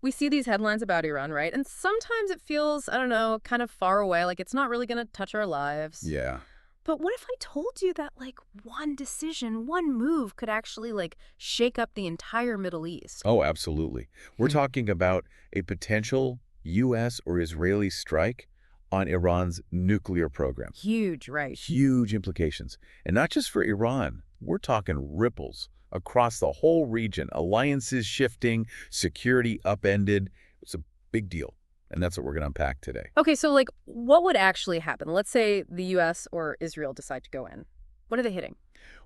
we see these headlines about Iran, right? And sometimes it feels, I don't know, kind of far away, like it's not really going to touch our lives. Yeah. But what if I told you that, like, one decision, one move could actually, like, shake up the entire Middle East? Oh, absolutely. We're Hmm. talking about a potential U.S. or Israeli strike on Iran's nuclear program. Huge, right? Huge implications. And not just for Iran. We're talking ripples across the whole region. Alliances shifting, security upended. It's a big deal. And that's what we're going to unpack today. Okay, so, like, what would actually happen? Let's say the U.S. or Israel decide to go in. What are they hitting?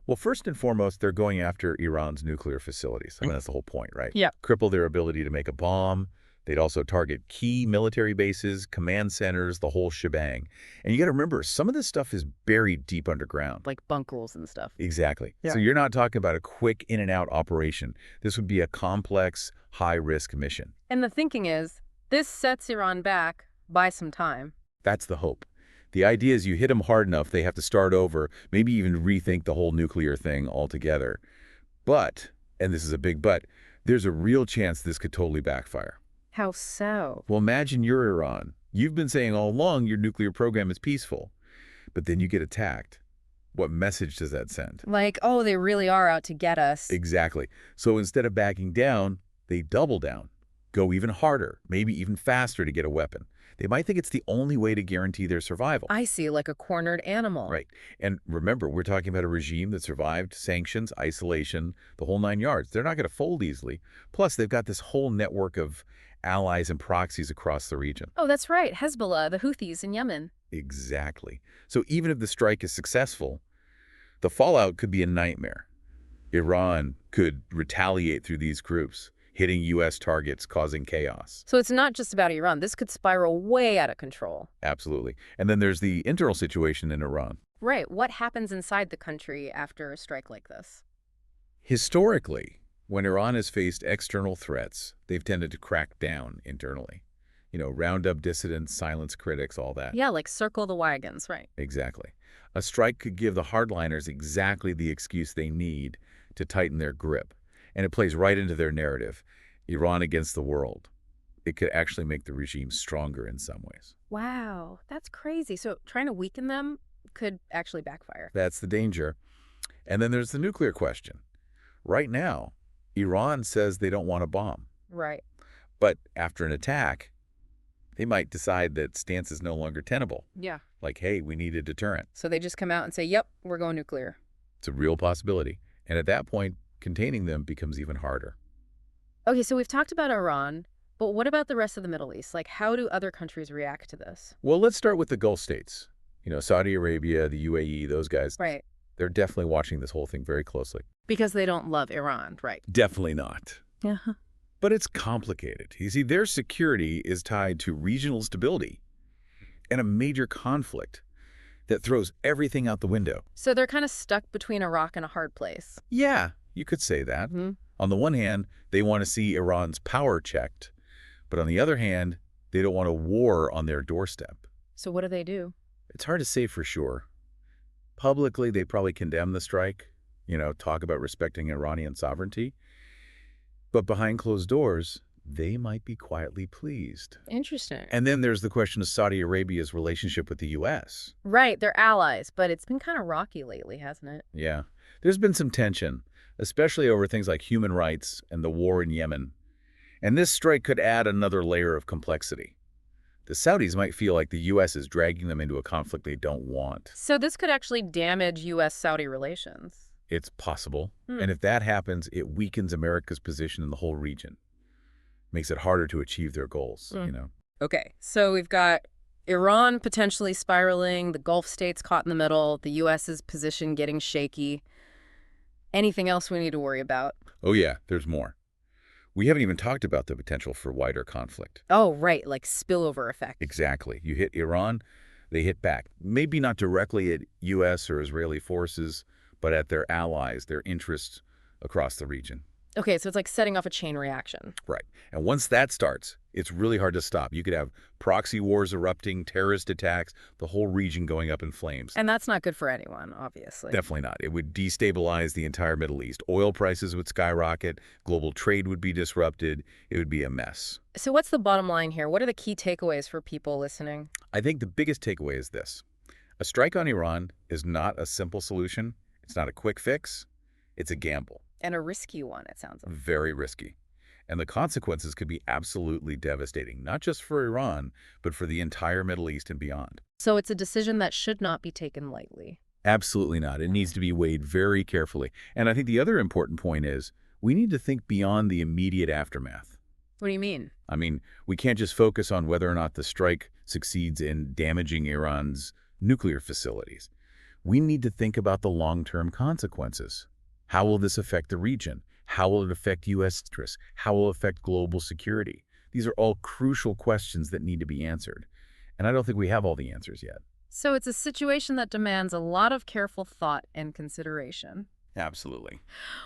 Well, first and foremost, they're going after Iran's nuclear facilities. I mean, that's the whole point, right? Yeah. Cripple their ability to make a bomb. They'd also target key military bases, command centers, the whole shebang. And you got to remember, some of this stuff is buried deep underground. Like bunkers and stuff. Exactly. Yeah. So you're not talking about a quick in-and-out operation. This would be a complex, high-risk mission. And the thinking is, this sets Iran back by some time. That's the hope. The idea is you hit them hard enough, they have to start over, maybe even rethink the whole nuclear thing altogether. But, and this is a big but, there's a real chance this could totally backfire. How so? Well, imagine you're Iran. You've been saying all along your nuclear program is peaceful, but then you get attacked. What message does that send? Like, oh, they really are out to get us. Exactly. So instead of backing down, they double down, go even harder, maybe even faster to get a weapon. They might think it's the only way to guarantee their survival. I see, like a cornered animal. Right. And remember, we're talking about a regime that survived sanctions, isolation, the whole 9 yards. They're not going to fold easily. Plus, they've got this whole network of allies and proxies across the region. Oh, that's right. Hezbollah, the Houthis in Yemen. Exactly. So even if the strike is successful, the fallout could be a nightmare. Iran could retaliate through these groups, hitting U.S. targets, causing chaos. So it's not just about Iran. This could spiral way out of control. Absolutely. And then there's the internal situation in Iran. Right. What happens inside the country after a strike like this? Historically, when Iran has faced external threats, they've tended to crack down internally. You know, round up dissidents, silence critics, all that. Yeah, like circle the wagons, right? Exactly. A strike could give the hardliners exactly the excuse they need to tighten their grip. And it plays right into their narrative, Iran against the world. It could actually make the regime stronger in some ways. Wow, that's crazy. So trying to weaken them could actually backfire. That's the danger. And then there's the nuclear question. Right now, Iran says they don't want a bomb. Right. But after an attack, they might decide that stance is no longer tenable. Yeah. Like, hey, we need a deterrent. So they just come out and say, yep, we're going nuclear. It's a real possibility. And at that point, containing them becomes even harder. Okay, so we've talked about Iran, but what about the rest of the Middle East? Like, how do other countries react to this? Well, let's start with the Gulf states. You know, Saudi Arabia, the UAE, those guys. Right. They're definitely watching this whole thing very closely. Because they don't love Iran, right? Definitely not. Yeah. But it's complicated. You see, their security is tied to regional stability and a major conflict that throws everything out the window. So they're kind of stuck between a rock and a hard place. Yeah, you could say that. Mm-hmm. On the one hand, they want to see Iran's power checked. But on the other hand, they don't want a war on their doorstep. So what do? It's hard to say for sure. Publicly, they probably condemn the strike, you know, talk about respecting Iranian sovereignty. But behind closed doors, they might be quietly pleased. Interesting. And then there's the question of Saudi Arabia's relationship with the U.S. Right, they're allies, but it's been kind of rocky lately, hasn't it? Yeah, there's been some tension, especially over things like human rights and the war in Yemen. And this strike could add another layer of complexity. The Saudis might feel like the U.S. is dragging them into a conflict they don't want. So this could actually damage U.S.-Saudi relations. It's possible. And if that happens, it weakens America's position in the whole region. Makes it harder to achieve their goals, you know. Okay, so we've got Iran potentially spiraling, the Gulf states caught in the middle, the U.S.'s position getting shaky. Anything else we need to worry about? Oh yeah, there's more. We haven't even talked about the potential for wider conflict. Oh, right, like spillover effect. Exactly. You hit Iran, they hit back. Maybe not directly at U.S. or Israeli forces, but at their allies, their interests across the region. Okay, so it's like setting off a chain reaction. Right. And once that starts, It's really hard to stop. You could have proxy wars erupting, terrorist attacks, the whole region going up in flames. And that's not good for anyone, obviously. Definitely not. It would destabilize the entire Middle East. Oil prices would skyrocket. Global trade would be disrupted. It would be a mess. So what's the bottom line here? What are the key takeaways for people listening? I think the biggest takeaway is this. A strike on Iran is not a simple solution. It's not a quick fix. It's a gamble. And a risky one, it sounds like. Very risky. And the consequences could be absolutely devastating, not just for Iran, but for the entire Middle East and beyond. So it's a decision that should not be taken lightly. Absolutely not. It needs to be weighed very carefully. And I think the other important point is we need to think beyond the immediate aftermath. What do you mean? I mean, we can't just focus on whether or not the strike succeeds in damaging Iran's nuclear facilities. We need to think about the long-term consequences. How will this affect the region? How will it affect U.S. interests? How will it affect global security? These are all crucial questions that need to be answered. And I don't think we have all the answers yet. So it's a situation that demands a lot of careful thought and consideration. Absolutely.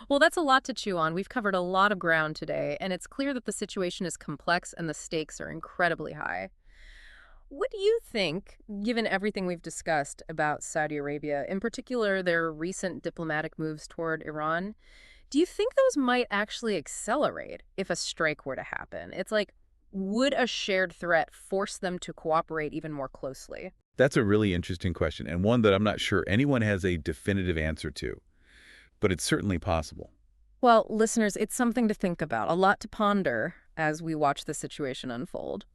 Well, that's a lot to chew on. We've covered a lot of ground today, and it's clear that the situation is complex and the stakes are incredibly high. What do you think, given everything we've discussed about Saudi Arabia, in particular their recent diplomatic moves toward Iran, do you think those might actually accelerate if a strike were to happen? It's like, would a shared threat force them to cooperate even more closely? That's a really interesting question, and one that I'm not sure anyone has a definitive answer to. But it's certainly possible. Well, listeners, it's something to think about, a lot to ponder as we watch the situation unfold.